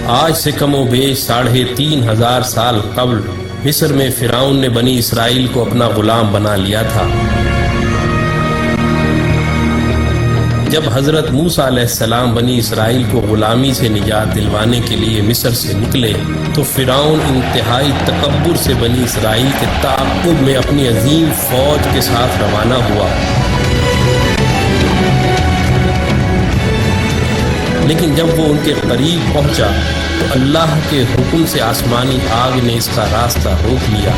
آج سے کم و بیش 3500 سال قبل مصر میں فرعون نے بنی اسرائیل کو اپنا غلام بنا لیا تھا۔ جب حضرت موسیٰ علیہ السلام بنی اسرائیل کو غلامی سے نجات دلوانے کے لیے مصر سے نکلے تو فرعون انتہائی تکبر سے بنی اسرائیل کے تعاقب میں اپنی عظیم فوج کے ساتھ روانہ ہوا، لیکن جب وہ ان کے قریب پہنچا تو اللہ کے حکم سے آسمانی آگ نے اس کا راستہ روک لیا۔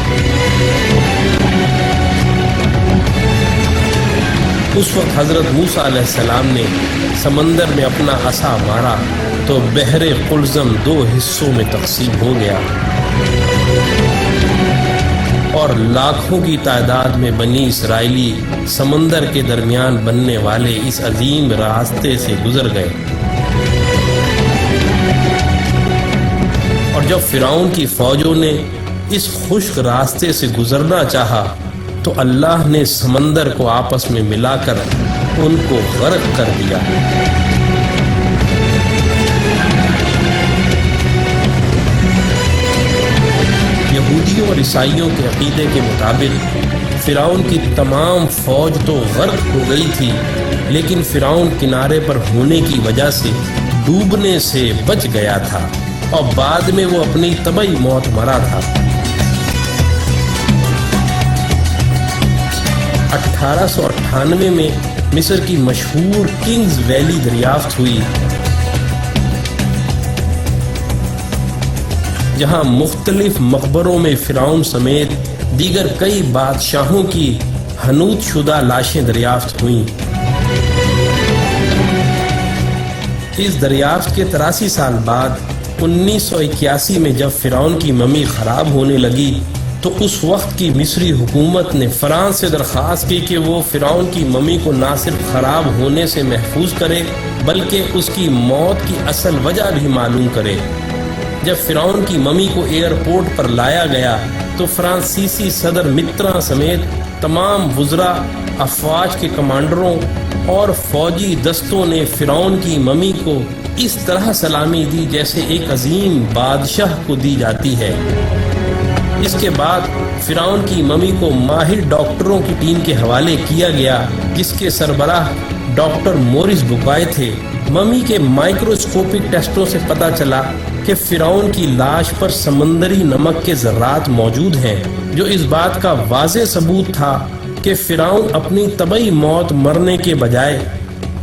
اس وقت حضرت موسیٰ علیہ السلام نے سمندر میں اپنا عصا مارا تو بحر قلزم 2 حصوں میں تقسیم ہو گیا اور لاکھوں کی تعداد میں بنی اسرائیلی سمندر کے درمیان بننے والے اس عظیم راستے سے گزر گئے۔ اور جب فرعون کی فوجوں نے اس خشک راستے سے گزرنا چاہا تو اللہ نے سمندر کو آپس میں ملا کر ان کو غرق کر دیا۔ یہودیوں اور عیسائیوں کے عقیدے کے مطابق فرعون کی تمام فوج تو غرق ہو گئی تھی، لیکن فرعون کنارے پر ہونے کی وجہ سے ڈوبنے سے بچ گیا تھا اور بعد میں وہ اپنی طبعی موت مرا تھا۔ 1898 میں مصر کی مشہور کنگز ویلی دریافت ہوئی، جہاں مختلف مقبروں میں فرعون سمیت دیگر کئی بادشاہوں کی حنوط شدہ لاشیں دریافت ہوئیں۔ اس دریافت کے 83 سال بعد 1981 میں جب فرعون کی ممی خراب ہونے لگی تو اس وقت کی مصری حکومت نے فرانس سے درخواست کی کہ وہ فرعون کی ممی کو نہ صرف خراب ہونے سے محفوظ کرے بلکہ اس کی موت کی اصل وجہ بھی معلوم کرے۔ جب فرعون کی ممی کو ایئرپورٹ پر لایا گیا تو فرانسیسی صدر متران سمیت تمام وزراء، افواج کے کمانڈروں اور فوجی دستوں نے فرعون کی ممی کو اس طرح سلامی دی جیسے ایک عظیم بادشاہ کو دی جاتی ہے۔ اس کے بعد فرعون کی ممی کو ماہر ڈاکٹروں کی ٹیم کے حوالے کیا گیا جس کے سربراہ ڈاکٹر مورس بوکائے تھے۔ ممی کے مائکروسکوپک ٹیسٹوں سے پتہ چلا کہ فرعون کی لاش پر سمندری نمک کے ذرات موجود ہیں، جو اس بات کا واضح ثبوت تھا کہ فرعون اپنی طبعی موت مرنے کے بجائے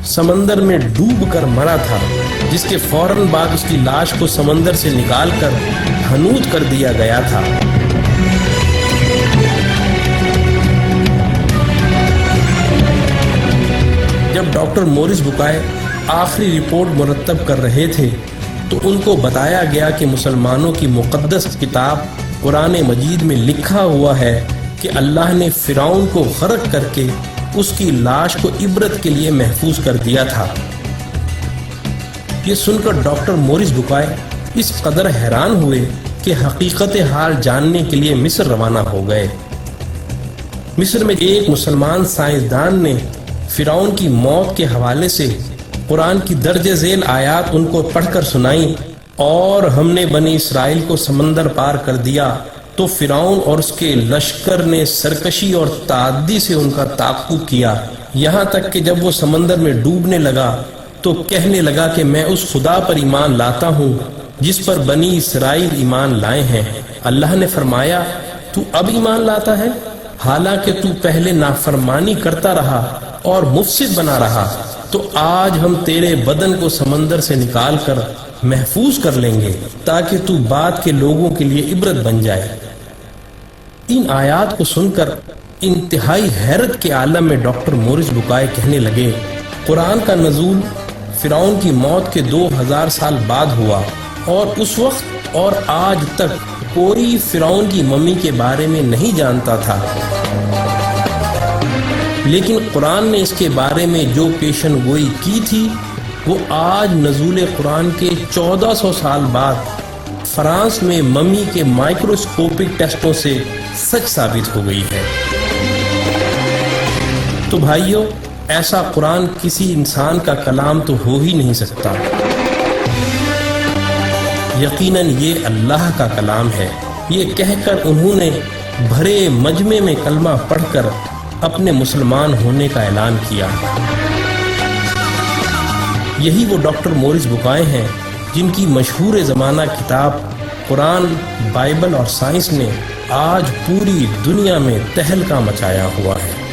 سمندر میں ڈوب کر مرا تھا، جس کے فوراً بعد اس کی لاش کو سمندر سے نکال کر حنوط کر دیا گیا تھا۔ جب ڈاکٹر مورس بوکائے آخری رپورٹ مرتب کر رہے تھے تو ان کو بتایا گیا کہ مسلمانوں کی مقدس کتاب قرآن مجید میں لکھا ہوا ہے کہ اللہ نے فرعون کو غرق کر کے اس کی لاش کو عبرت کے لیے محفوظ کر دیا تھا۔ یہ سن کر ڈاکٹر مورس بوکائے اس قدر حیران ہوئے کہ حقیقت حال جاننے کے لیے مصر روانہ ہو گئے۔ مصر میں ایک مسلمان سائنسدان نے فرعون کی موت کے حوالے سے قرآن کی درج ذیل آیات ان کو پڑھ کر سنائیں، اور ہم نے بنی اسرائیل کو سمندر پار کر دیا تو فرعون اور اس کے لشکر نے سرکشی اور تعدی سے ان کا تعاقب کیا، یہاں تک کہ جب وہ سمندر میں ڈوبنے لگا تو کہنے لگا کہ میں اس خدا پر ایمان لاتا ہوں جس پر بنی اسرائیل ایمان لائے ہیں۔ اللہ نے فرمایا تو اب ایمان لاتا ہے حالانکہ تو پہلے نافرمانی کرتا رہا اور مفسد بنا رہا، تو آج ہم تیرے بدن کو سمندر سے نکال کر محفوظ کر لیں گے تاکہ تو بعد کے لوگوں کے لیے عبرت بن جائے۔ ان آیات کو سن کر انتہائی حیرت کے عالم میں ڈاکٹر مورس بوکائے کہنے لگے، قرآن کا نزول فرعون کی موت کے 2000 سال بعد ہوا، اور اس وقت اور آج تک کوئی فرعون کی ممی کے بارے میں نہیں جانتا تھا، لیکن قرآن نے اس کے بارے میں جو پیشن گوئی کی تھی وہ آج نزول قرآن کے 1400 سال بعد فرانس میں ممی کے مائکروسکوپک ٹیسٹوں سے سچ ثابت ہو گئی ہے۔ تو بھائیو، ایسا قرآن کسی انسان کا کلام تو ہو ہی نہیں سکتا۔ یقیناً یہ اللہ کا کلام ہے۔ یہ کہہ کر انہوں نے بھرے مجمع میں کلمہ پڑھ کر اپنے مسلمان ہونے کا اعلان کیا۔ یہی وہ ڈاکٹر مورس بکائے ہیں جن کی مشہور زمانہ کتاب قرآن، بائبل اور سائنس نے آج پوری دنیا میں تہلکہ مچایا ہوا ہے۔